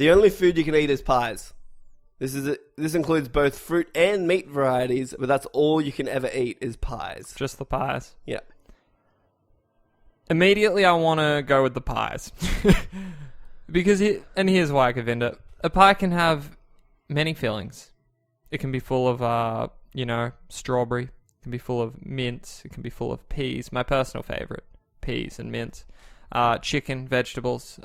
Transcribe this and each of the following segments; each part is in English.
The only food you can eat is pies. This includes both fruit and meat varieties, but that's all you can ever eat is pies. Just the pies. Yeah. Immediately, I want to go with the pies. Because, here's why, Govinda. A pie can have many fillings. It can be full of, strawberry. It can be full of mince. It can be full of peas. My personal favorite, peas and mince. Chicken, vegetables,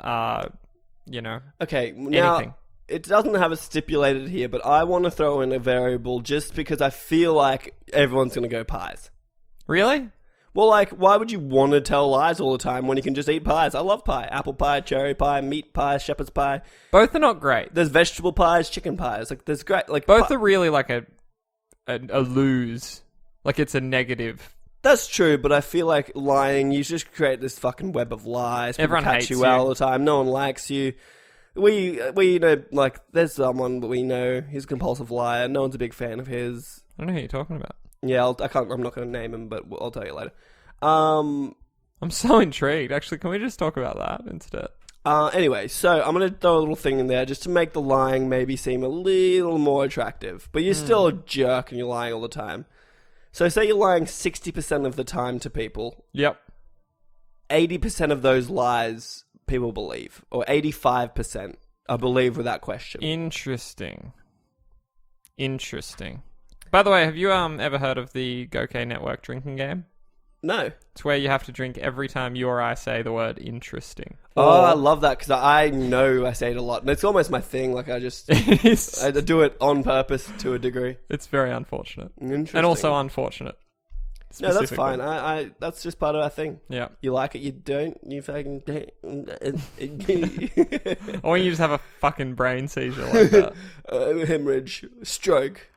Okay, now, anything. It doesn't have it stipulated here, but I want to throw in a variable just because I feel like everyone's going to go pies. Really? Well, like, why would you want to tell lies all the time when you can just eat pies? I love pie. Apple pie, cherry pie, meat pie, shepherd's pie. Both are not great. There's vegetable pies, chicken pies. Like, there's great... Like, both are really like a lose. Like, it's a negative. That's true, but I feel like lying, you just create this fucking web of lies. People Everyone catch hates you you. out all the time. No one likes you. We know, like, there's someone that we know, he's a compulsive liar. No one's a big fan of his. I don't know who you're talking about. Yeah, I'm not going to name him, but I'll tell you later. I'm so intrigued. Actually, can we just talk about that instead? Anyway, so I'm going to throw a little thing in there just to make the lying maybe seem a little more attractive. But you're still a jerk and you're lying all the time. So say you're lying 60% of the time to people. Yep. 80% of those lies people believe. Or 85% I believe without question. Interesting. By the way, have you ever heard of the Gokay Network drinking game? No. It's where you have to drink every time you or I say the word interesting. Oh, I love that because I know I say it a lot. And it's almost my thing. Like, I do it on purpose to a degree. It's very unfortunate. Interesting. And also unfortunate. No, that's fine. I that's just part of our thing. Yeah. You like it, you don't. You fucking don't. Or when you just have a fucking brain seizure like that. Hemorrhage. Stroke.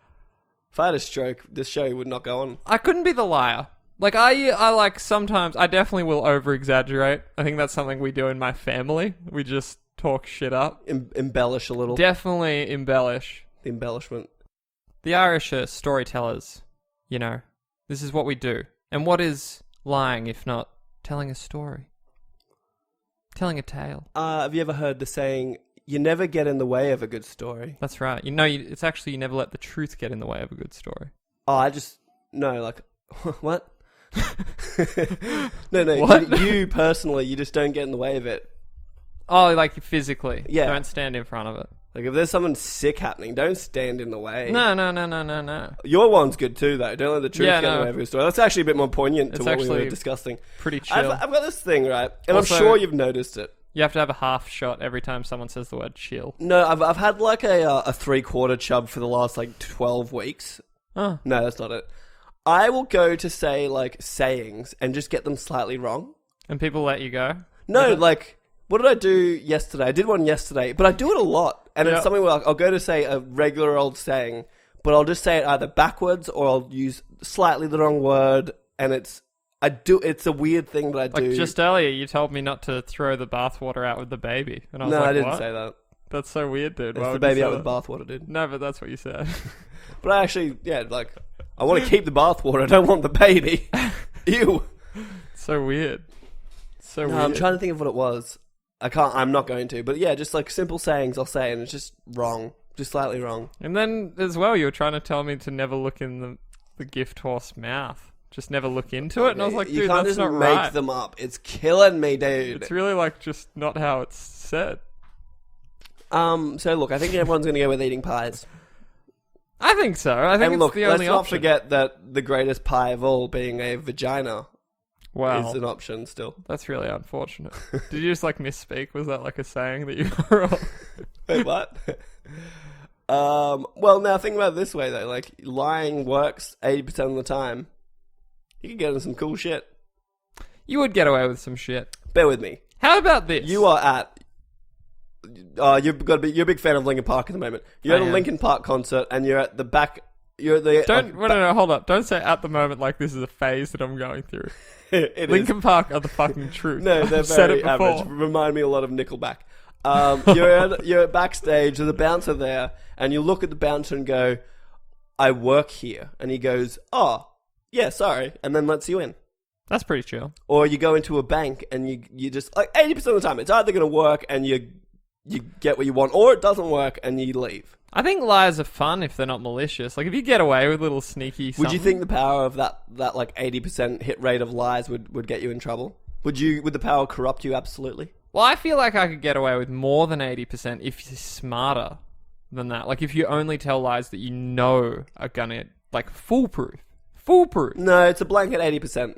If I had a stroke, this show would not go on. I couldn't be the liar. Like, I like sometimes, I definitely will over-exaggerate. I think that's something we do in my family. We just talk shit up. Embellish a little. Definitely embellish. The embellishment. The Irish are storytellers. You know, this is what we do. And what is lying if not telling a story? Telling a tale. Have you ever heard the saying, you never get in the way of a good story? That's right. It's actually you never let the truth get in the way of a good story. Oh, no, like, what? No, What? You personally, you just don't get in the way of it. Oh, like physically. Yeah. Don't stand in front of it. Like, if there's something sick happening, don't stand in the way. No. Your one's good too, though. Don't let the truth get in the way of your story. That's actually a bit more poignant to what we were discussing. Pretty chill. I've got this thing, right? And Also, I'm sure you've noticed it. You have to have a half shot every time someone says the word chill. No, I've had like a 3/4 chub for the last like 12 weeks. Oh. No, that's not it. I will go to say like sayings and just get them slightly wrong. And people let you go? No, like, what did I do yesterday? I did one yesterday, but I do it a lot. And it's something where I'll go to say a regular old saying, but I'll just say it either backwards or I'll use slightly the wrong word. And it's a weird thing that I do. Like just earlier, you told me not to throw the bathwater out with the baby. And I was no, like, I didn't what? say that. That's so weird, dude. It's the baby out with the bathwater, dude. No, but that's what you said. But I actually, I want to keep the bathwater. I don't want the baby. Ew. So weird. Weird. I'm trying to think of what it was. I'm not going to. But yeah, just like simple sayings I'll say, and it's just wrong. Just slightly wrong. And then, as well, you were trying to tell me to never look in the gift horse mouth. Just never look into it. And I was like, dude, you can't that's just not make right. them up. It's killing me, dude. It's really like just not how it's said. So look, I think everyone's going to go with eating pies. I think so. I think it's the only let's not option. forget that the greatest pie of all, being a vagina, Wow. is an option still. That's really unfortunate. Did you just like misspeak? Was that like a saying that you were on? Wait, what? Well, now think about it this way though. Like, lying works 80% of the time. You can get into some cool shit. You would get away with some shit. Bear with me. How about this? You are at. You're a big fan of Linkin Park at the moment. You're at a Linkin Park concert, and you're at the back. You're at the. No, hold up. Don't say at the moment like this is a phase that I'm going through. Linkin Park are the fucking truth. No, they're very average. Remind me a lot of Nickelback. You're backstage. There's a bouncer there, and you look at the bouncer and go, "I work here," and he goes, "Oh, yeah, sorry," and then lets you in. That's pretty chill. Or you go into a bank and you just like 80% of the time it's either going to work and you get what you want, or it doesn't work and you leave. I think lies are fun if they're not malicious. Like, if you get away with little sneaky something. Would you think the power of that like 80% hit rate of lies would get you in trouble? Would the power corrupt you absolutely? Well, I feel like I could get away with more than 80% if you're smarter than that. Like, if you only tell lies that you know are gonna, like, foolproof. Foolproof. No, it's a blanket 80%.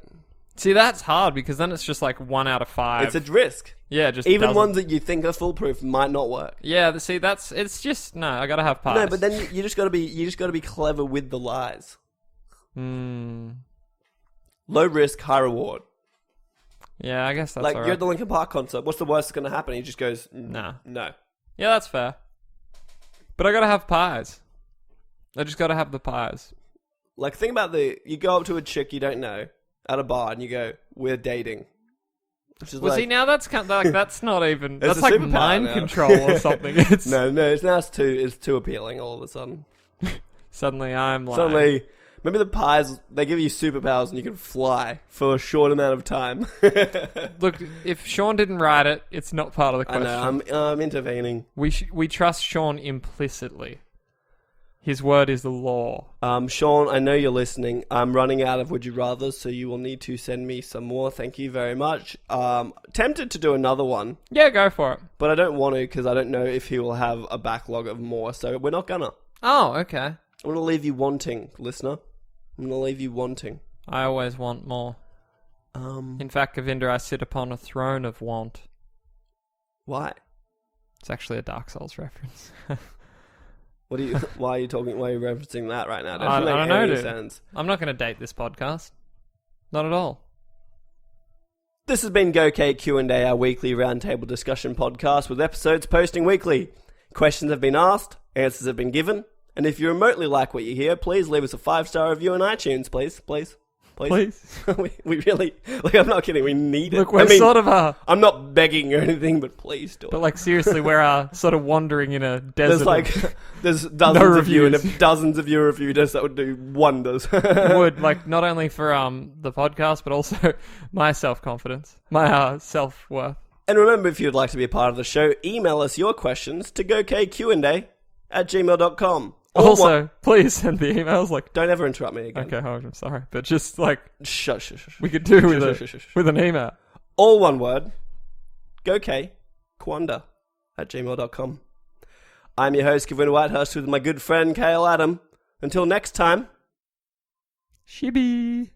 See, that's hard because then it's just like 1 out of 5. It's a risk. Yeah, just even doesn't. ones that you think are foolproof might not work. Yeah, see, it's just no. I gotta have pies. No, but then you just gotta be clever with the lies. Hmm. Low risk, high reward. Yeah, I guess that's like all you're right. at the Linkin Park concert. What's the worst that's gonna happen? He just goes, Nah. no. Yeah, that's fair. But I gotta have pies. I just gotta have the pies. Like, think about you go up to a chick you don't know at a bar and you go, we're dating. Which is Well, like, see, now that's kind of like, that's not even, It's that's a like superpower mind now. control or something. It's no, it's too appealing all of a sudden. Suddenly I'm like, Suddenly, maybe the pies, they give you superpowers and you can fly for a short amount of time. look, if Sean didn't write it, it's not part of the I question. know, I'm intervening. We trust Sean implicitly. His word is the law. Sean, I know you're listening. I'm running out of Would You Rathers, so you will need to send me some more. Thank you very much. Tempted to do another one, Yeah, go for it. but I don't want to because I don't know if he will have a backlog of more, so we're not gonna. Oh, okay. I'm gonna leave you wanting, listener. I'm gonna leave you wanting. I always want more. In fact, Govinda, I sit upon a throne of want. Why? It's actually a Dark Souls reference. Why are you referencing that right now? I Doesn't don't make know, any dude. sense. I'm not going to date this podcast. Not at all. This has been Go K Q&A, our weekly roundtable discussion podcast with episodes posting weekly. Questions have been asked, answers have been given, and if you remotely like what you hear, please leave us a 5-star review on iTunes, please. Please. we really, like, I'm not kidding, we need it. Look, we're sort of I'm not begging or anything, but please do it. But like seriously, we're sort of wandering in a desert. There's dozens of you, and reviews. if dozens of you reviewed us, that would do wonders. It would, like, not only for the podcast, but also my self-confidence, my self-worth. And remember, if you'd like to be a part of the show, email us your questions to gokqa@gmail.com. Also, please send the emails. Like, Don't ever interrupt me again. okay, I'm sorry, but just like Shush. we could do Shush. with an email. All one word. gokquanda@gmail.com. I'm your host, Govinda Whitehurst, with my good friend, Khayl Adam. Until next time. Shibby.